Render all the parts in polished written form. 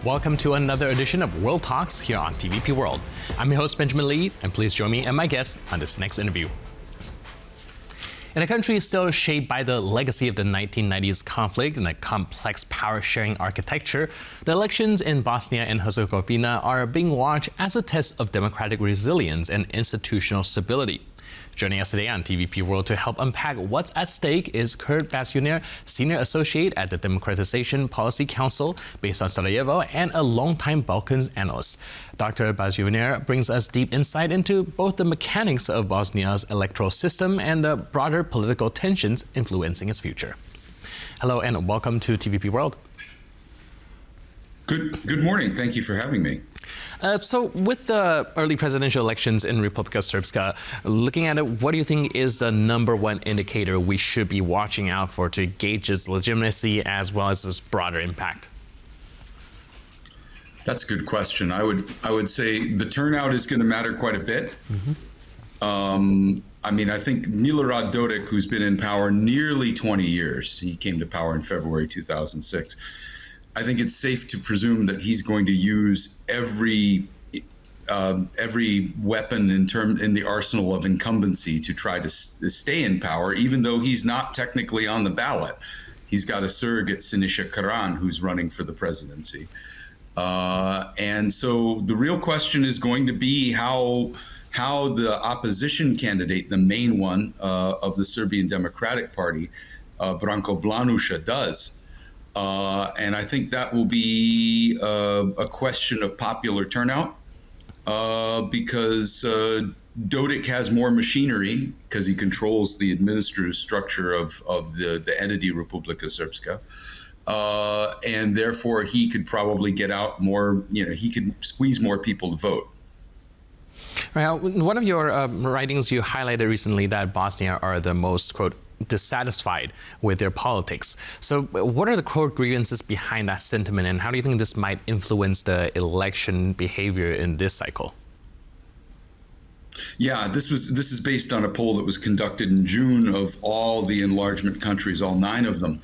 Welcome to another edition of World Talks here on TVP World. I'm your host, Benjamin Lee, and please join me and my guest on this next interview. In a country still shaped by the legacy of the 1990s conflict and a complex power-sharing architecture, the elections in Bosnia and Herzegovina are being watched as a test of democratic resilience and institutional stability. Joining us today on TVP World to help unpack what's at stake is Kurt Bassuener, Senior Associate at the Democratization Policy Council based on Sarajevo and a longtime Balkans analyst. Dr. Bassuener brings us deep insight into both the mechanics of Bosnia's electoral system and the broader political tensions influencing its future. Hello and welcome to TVP World. Good morning. Thank you for having me. So with the early presidential elections in Republika Srpska, looking at it, what do you think is the number one indicator we should be watching out for to gauge its legitimacy as well as its broader impact? That's a good question. I would say the turnout is going to matter quite a bit. I think Milorad Dodik, who's been in power nearly 20 years, he came to power in February 2006. I think it's safe to presume that he's going to use every weapon in the arsenal of incumbency to try to stay in power, even though he's not technically on the ballot. He's got a surrogate, Siniša Karan, who's running for the presidency. And so the real question is going to be how the opposition candidate, the main one of the Serbian Democratic Party, Branko Blanuša, does. And I think that will be a question of popular turnout because Dodik has more machinery because he controls the administrative structure of the entity Republika Srpska. And therefore, he could probably get out more, he could squeeze more people to vote. Right. In one of your writings, you highlighted recently that Bosnia are the most, quote, dissatisfied with their politics. So what are the core grievances behind that sentiment, and how do you think this might influence the election behavior in this cycle? Yeah, this is based on a poll that was conducted in June of all the enlargement countries, all 9 of them.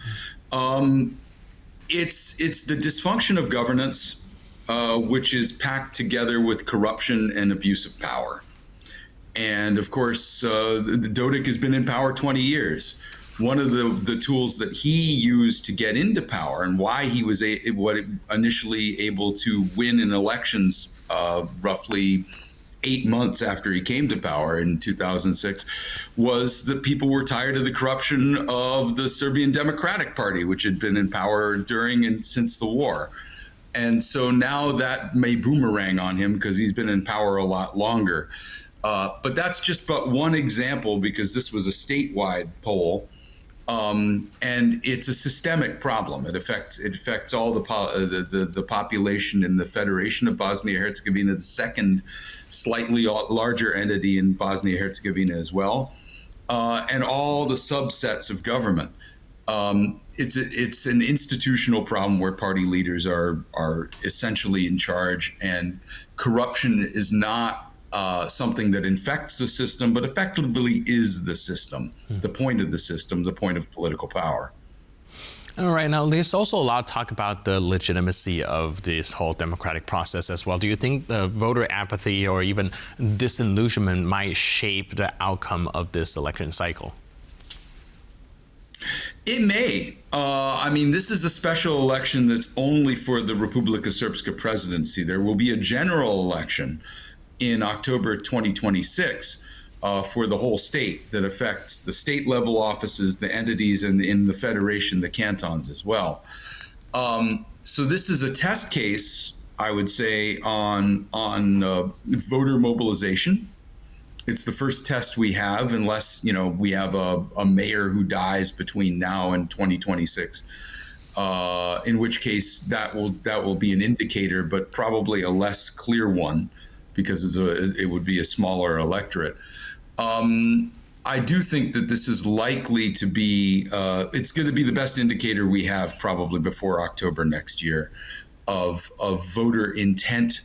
It's the dysfunction of governance, which is packed together with corruption and abuse of power. And of course, Dodik has been in power 20 years. One of the tools that he used to get into power and why he was initially able to win in elections roughly 8 months after he came to power in 2006 was that people were tired of the corruption of the Serbian Democratic Party, which had been in power during and since the war. And so now that may boomerang on him because he's been in power a lot longer. But that's just but one example because this was a statewide poll, and it's a systemic problem. It affects all the population in the Federation of Bosnia and Herzegovina, the second slightly larger entity in Bosnia and Herzegovina as well, and all the subsets of government. It's an institutional problem where party leaders are essentially in charge, and corruption is not something that infects the system, but effectively is the system, the point of the system, the point of political power. All right. Now, there's also a lot of talk about the legitimacy of this whole democratic process as well. Do you think the voter apathy or even disillusionment might shape the outcome of this election cycle? It may. This is a special election that's only for the Republika Srpska presidency. There will be a general election in October 2026 for the whole state that affects the state level offices, the entities, and in the federation, the cantons as well. So this is a test case, I would say, on voter mobilization. It's the first test we have, unless we have a mayor who dies between now and 2026. In which case that will be an indicator, but probably a less clear one, because it would be a smaller electorate. I do think that this is likely to be, it's going to be the best indicator we have probably before October next year of voter intent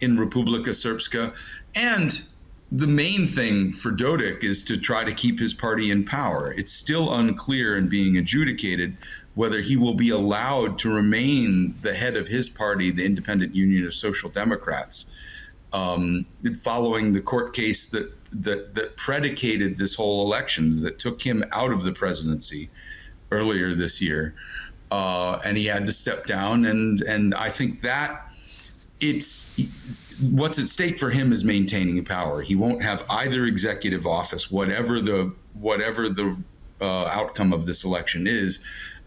in Republika Srpska. And the main thing for Dodik is to try to keep his party in power. It's still unclear and being adjudicated whether he will be allowed to remain the head of his party, the Independent Union of Social Democrats, following the court case that predicated this whole election, that took him out of the presidency earlier this year, and he had to step down. And I think that what's at stake for him is maintaining power. He won't have either executive office, whatever the outcome of this election is.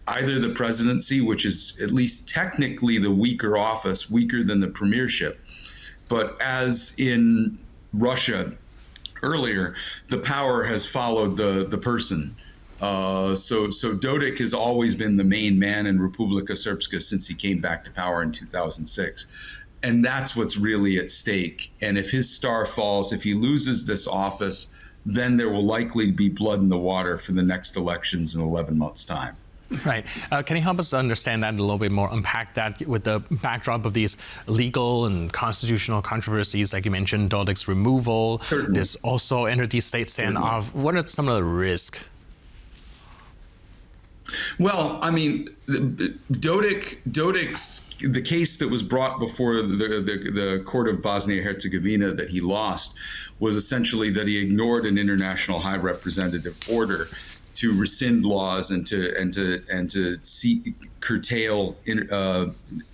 Either the presidency, which is at least technically the weaker office, weaker than the premiership. But as in Russia earlier, the power has followed the person. So Dodik has always been the main man in Republika Srpska since he came back to power in 2006. And that's what's really at stake. And if his star falls, if he loses this office, then there will likely be blood in the water for the next elections in 11 months' time. Right. Can you help us understand that a little bit more, unpack that with the backdrop of these legal and constitutional controversies, like you mentioned, Dodik's removal. Certainly. There's also interstate standoff. What are some of the risks? Well, I mean, Dodik's the case that was brought before the court of Bosnia-Herzegovina that he lost was essentially that he ignored an international high representative order to rescind laws and to curtail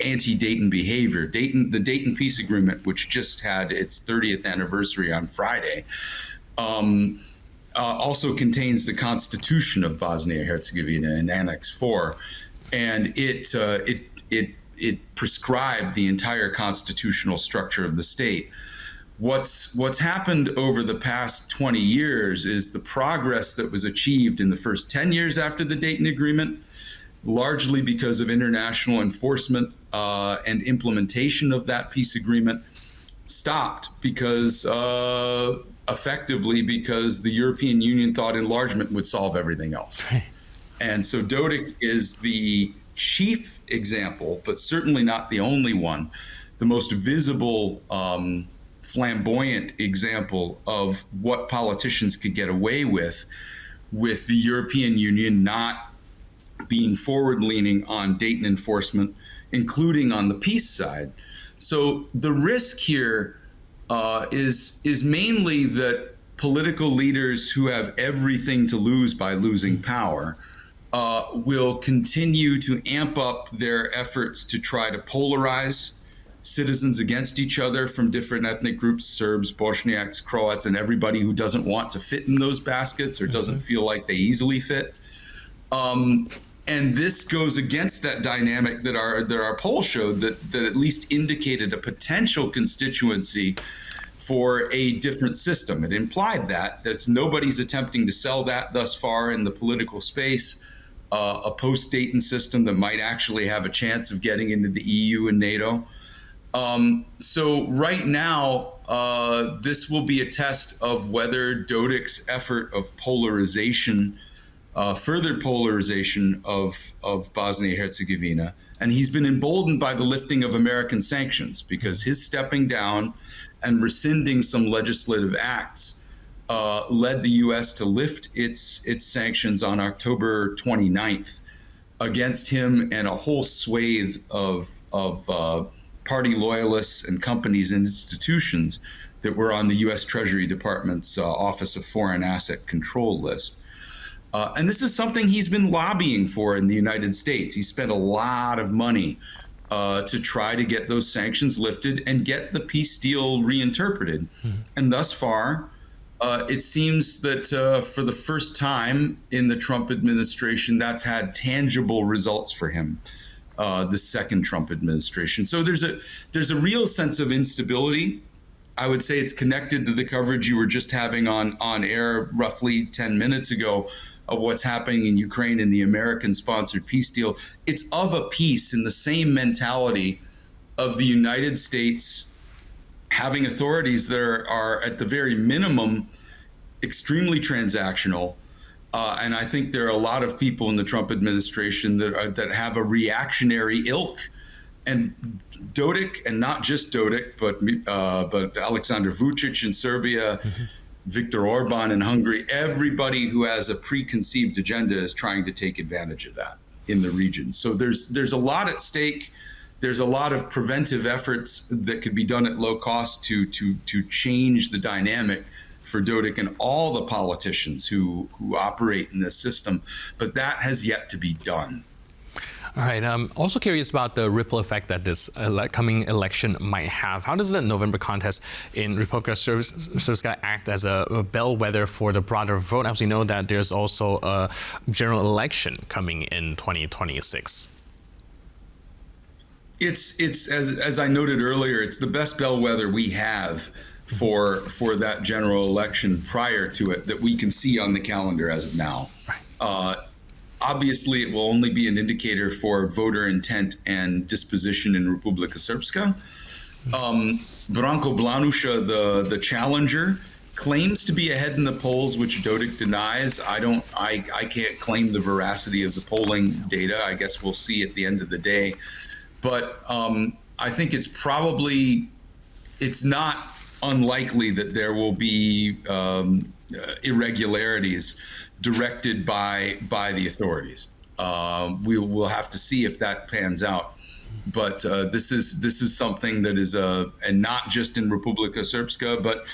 anti-Dayton behavior. The Dayton Peace Agreement, which just had its 30th anniversary on Friday, also contains the Constitution of Bosnia-Herzegovina in Annex 4, and it prescribed the entire constitutional structure of the state. What's happened over the past 20 years is the progress that was achieved in the first 10 years after the Dayton Agreement, largely because of international enforcement and implementation of that peace agreement, stopped because effectively because the European Union thought enlargement would solve everything else. And so Dodik is the chief example, but certainly not the only one, the most visible flamboyant example of what politicians could get away with the European Union not being forward-leaning on Dayton enforcement, including on the peace side. So the risk here is mainly that political leaders who have everything to lose by losing power will continue to amp up their efforts to try to polarize citizens against each other from different ethnic groups, Serbs, Bosniaks, Croats, and everybody who doesn't want to fit in those baskets or doesn't feel like they easily fit. And this goes against that dynamic that our poll showed that at least indicated a potential constituency for a different system. It implied that nobody's attempting to sell that thus far in the political space, a post-Dayton system that might actually have a chance of getting into the EU and NATO. So right now, this will be a test of whether Dodik's effort of polarization, further polarization of Bosnia-Herzegovina, and he's been emboldened by the lifting of American sanctions because his stepping down and rescinding some legislative acts led the U.S. to lift its sanctions on October 29th against him and a whole swathe of party loyalists and companies and institutions that were on the U.S. Treasury Department's Office of Foreign Asset Control list. And this is something he's been lobbying for in the United States. He spent a lot of money to try to get those sanctions lifted and get the peace deal reinterpreted. And thus far, it seems that for the first time in the Trump administration, that's had tangible results for him. The second Trump administration. So there's a real sense of instability. I would say it's connected to the coverage you were just having on air roughly 10 minutes ago of what's happening in Ukraine and the American-sponsored peace deal. It's of a piece in the same mentality of the United States having authorities that are at the very minimum extremely transactional. And I think there are a lot of people in the Trump administration that have a reactionary ilk. And Dodik, and not just Dodik, but Alexander Vučić in Serbia, Viktor Orban in Hungary, everybody who has a preconceived agenda is trying to take advantage of that. in the region. So there's a lot at stake. There's a lot of preventive efforts that could be done at low cost to change the dynamic for Dodik and all the politicians who operate in this system, but that has yet to be done. All right. I'm also curious about the ripple effect that this coming election might have. How does the November contest in Republika Srpska act as a bellwether for the broader vote, as we know that there's also a general election coming in 2026? It's as I noted earlier, it's the best bellwether we have for that general election prior to it that we can see on the calendar as of now. Right. Obviously, it will only be an indicator for voter intent and disposition in Republika Srpska. Branko Blanuša, the challenger, claims to be ahead in the polls, which Dodik denies. I can't claim the veracity of the polling data. I guess we'll see at the end of the day. But I think it's not unlikely that there will be irregularities directed by the authorities. We will have to see if that pans out. But this is something that is and not just in Republika Srpska, but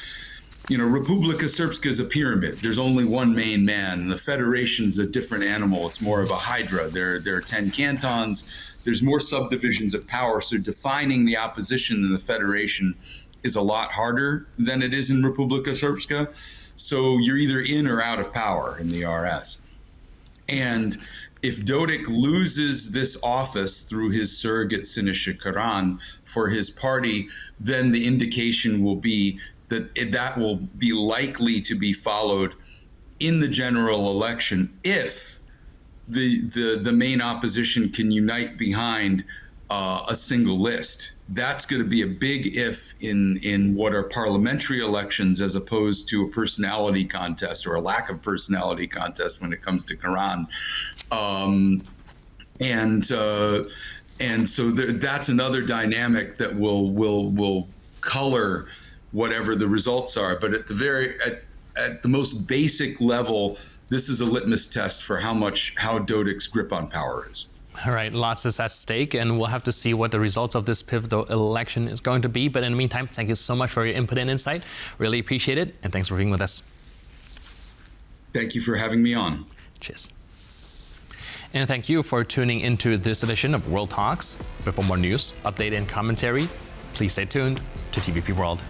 Republika Srpska is a pyramid. There's only one main man, and the federation's a different animal. It's more of a hydra. There are 10 cantons. There's more subdivisions of power. So defining the opposition in the federation is a lot harder than it is in Republika Srpska. So you're either in or out of power in the RS. And if Dodik loses this office through his surrogate Siniša Karan for his party, then the indication will be that will be likely to be followed in the general election if the main opposition can unite behind a single list. That's going to be a big if in what are parliamentary elections as opposed to a personality contest or a lack of personality contest when it comes to Karan. And so that's another dynamic that will color whatever the results are. But at the most basic level, this is a litmus test for how Dodik's grip on power is. All right, lots is at stake, and we'll have to see what the results of this pivotal election is going to be. But in the meantime, thank you so much for your input and insight. Really appreciate it, and thanks for being with us. Thank you for having me on. Cheers. And thank you for tuning into this edition of World Talks. But for more news, update, and commentary, please stay tuned to TVP World.